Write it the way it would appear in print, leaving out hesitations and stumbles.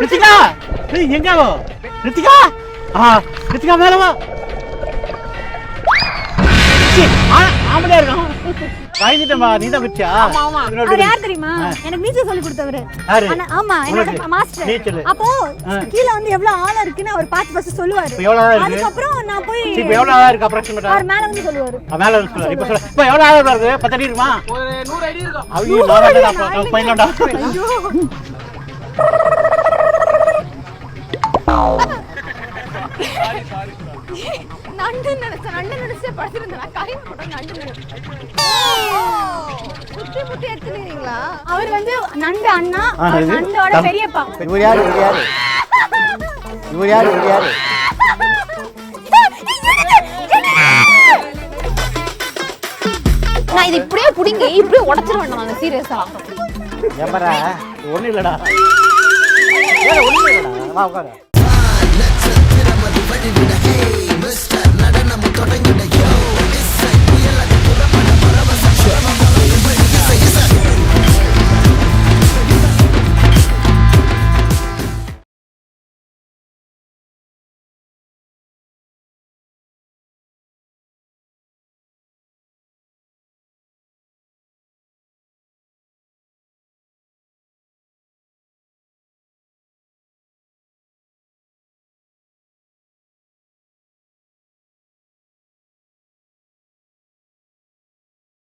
ரித்திகா நீ எங்க வா ரித்திகா ரித்திகா மேல வா ஆமடா இருக்கான் வாங்கிட்டேமா நீ தான் வச்சா அவர் யார் தெரியுமா எனக்கு நீச்சல் சொல்லி கொடுத்தவரு ஆமா என்னோட மாஸ்டர் அப்போ கீழ வந்து எவ்வளவு ஆழம் இருக்குன்னு அவர் பார்த்து ஃபர்ஸ்ட் சொல்லுவாரு அதுக்கு அப்புறம் நான் போய் இப்போ எவ்வளவு ஆழம் இருக்கு அப்ராக்ஸிமேட்டா அவர் மேல வந்து சொல்லுவாரு மேல வந்து சொல்லுவாரு இப்போ சொல்ல இப்போ எவ்வளவு ஆழம் இருக்கு 10 அடி இருக்குமா ஒரு 100 அடி இருக்கும் ஐயோ நான் பையன்டா ஐயோ நண்டு நினைச்சே படுத்திருந்தேன் கறி போட்டு நண்டு புட்டி எடுத்துறீங்களா அவர் வந்து நண்டு அண்ணா நண்டோட பெரியப்பா இவர் யாரு நான் இது இப்படியே புடிங்க இப்படியே உடைச்சிருவேன் நான் சீரியஸா ஏமரா ஒண்ணு இல்லடா வா உட்காரு நட்சத்திரம் அது வழிவிட ஹே மிஸ்டர் நடனம் தொடங்கிட